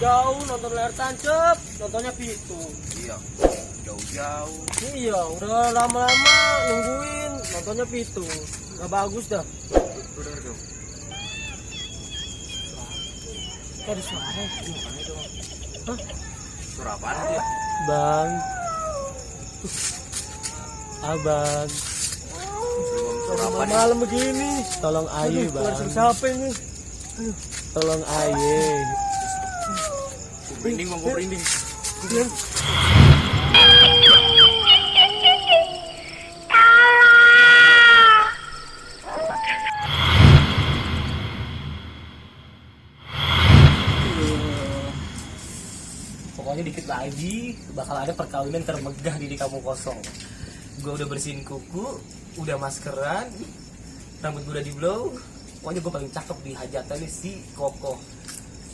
jauh nonton layar tancap, nontonnya pitu. Iya, jauh-jauh. Iya, udah lama-lama nungguin, nontonnya pitu. Gak bagus dah. Bener dong. Kayak ada suara gimana itu? Hah? Suara apaan tuh ya? Bang. Abang. Suara apa nih? Malam begini. Tolong aye, Bang. Siapa ini? Tolong aye. Gue merinding bang, gue merinding. Pokoknya dikit lagi bakal ada perkawinan termegah di kampung kosong. Gue udah bersihin kuku, udah maskeran, rambut gue udah di blow. Pokoknya gue paling cakep di hajatan nih si Koko.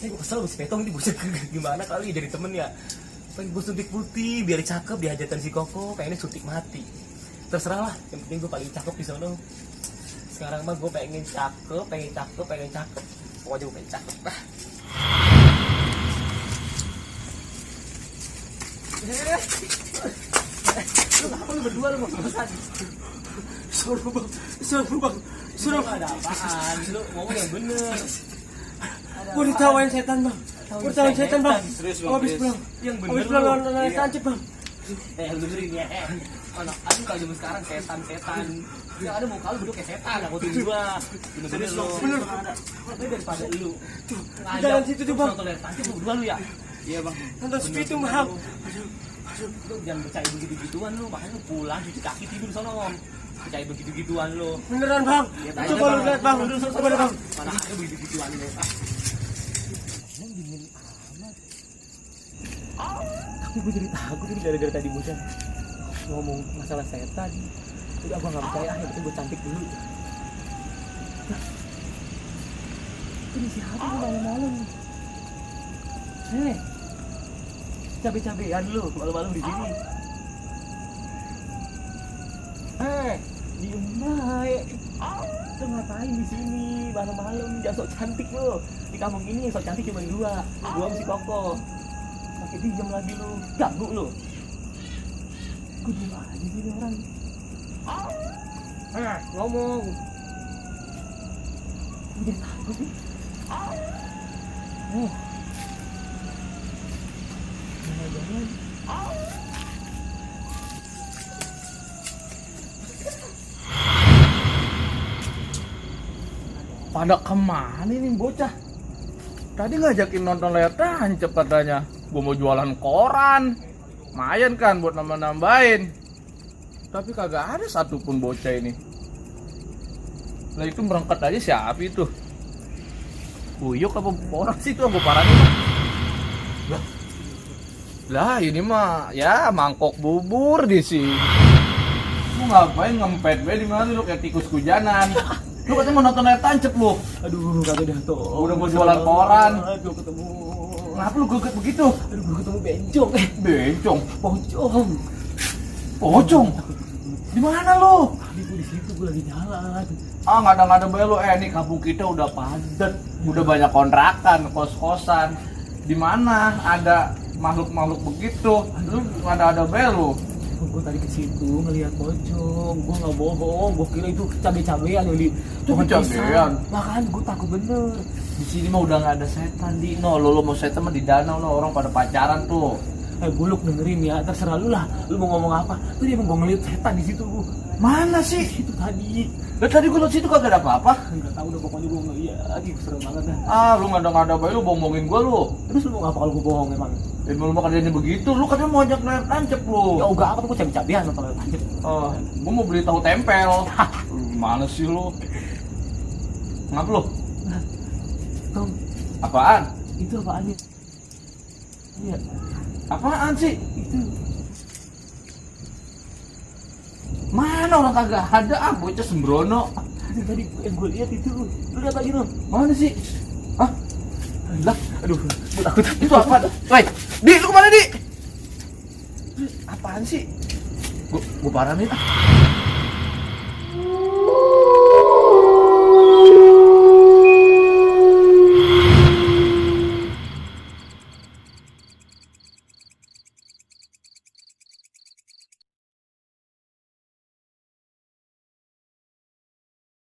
Gue kesel si Petong ini bocah gimana kali jadi temen ya. Pengen gue suntik putih biar cakep di hajatan si Koko, pengennya suntik mati. Terserah lah, yang penting gue paling cakep di sono. Sekarang mah gue pengen cakep. Pokoknya gue pengen cakep lah. Lu ngapa lu berdua lu mau bosan? Suruh ada apaan? Lu ngomong yang bener. Gua ditawain setan bang. Serius bang, Habis serius. pulang. Yang bener. Habis pulang nonton tancap bang. Benerin ya. Anak aduh kalau zaman sekarang setan. Yang ada muka lu berdua kayak setan. Aku tuh gua. Bener-bener lu. Bener. Tapi daripada lu. Jalan situ tuh bang. Nonton tancap lu berdua lu ya. Iya bang. Nonton sepitu bang. Lu jangan percaya begitu-gituan lu, makanya lu pulang cuci kaki tidur sono ngom. Percaya begitu-gituan lu. Beneran bang? Coba lu lihat bang. Coba bang. Mana ada begitu-gituan lu. Emang dingin amat. Tapi gue jadi takut ini gara-gara tadi bocah ngomong masalah setan. Udah gua nggak percaya, yang penting gue cantik dulu. Ini siapa nih malam-malam? Cabe-cabean lu malam-malam di sini. Diem baik. Lu ngapain di sini malam-malam? Jangan sok cantik lu. Di kampung ini yang sok cantik cuma dua sama si Koko. Pakai diem lagi lu, ganggu lu. Gue diem aja sini orang. Ngomong. Gue jadi takut nih. Jangan. Pada kemana nih bocah? Tadi ngajakin nonton layar tancap katanya. Gue mau jualan koran. Lumayan kan buat nambah-nambahin. Tapi kagak ada satupun bocah ini. Lah itu berangkat aja siapa itu? Uyuk apa orang sih itu gue parahin. Lah ini mah ya mangkok bubur di sini. Lu ngapain ngempet gue di mana lu kayak tikus hujanan? Lu katanya mau nonton layar tancap lu. Aduh, kagak dah tuh. Udah mau jualan koran. Aduh, ketemu. Kenapa lu geget begitu? Aduh, gue ketemu bencong. Bencong, Pocong. pocong. Di mana lu? Tadi gue di situ, gue lagi jalan. Nggak ada bae lu. Nih kampung kita udah padat, udah banyak kontrakan, kos-kosan. Di mana ada makhluk-makhluk begitu? Lu nggak ada bae lu. Gue tadi ke situ ngelihat pocong. Gue nggak bohong. Gue kira itu cabe-cabean yang di pohon Cabe-cabean? pisang. Makanya gue takut bener. Di sini mah udah nggak ada setan di. Lo mau setan mah di danau lo, orang pada pacaran tuh. Buluk dengerin ya, terserah lu lah. Lu mau ngomong apa? Tadi emang gue ngeliat setan di situ. Mana Di sih? situ tadi. Lah tadi gua liat situ kagak ada apa-apa. Enggak tahu udah pokoknya gue ngeliat. Serem banget dah. Lu nggak ada bae lu bohongin gua lu. Terus lu mau ngapa kalau gue bohong emang? Lu mah kerjanya begitu. Lu katanya mau ajak layar tancap lu. Ya enggak apa gue cabe-cabean nonton layar tancap. Gua mau beli tahu tempel. Mana sih lu? Ngapa lu? Tom, Apaan? itu apaan ya? Iya, Apaan sih? itu. Mana orang kagak ada, bocah sembrono. Aduh, tadi yang gue lihat itu. Lu lihat lagi dong. Mana sih? Hah? Lah, Aduh, gue takut. itu apa? Woi, Di, lu kemana Di? Apaan sih? Gua parahin.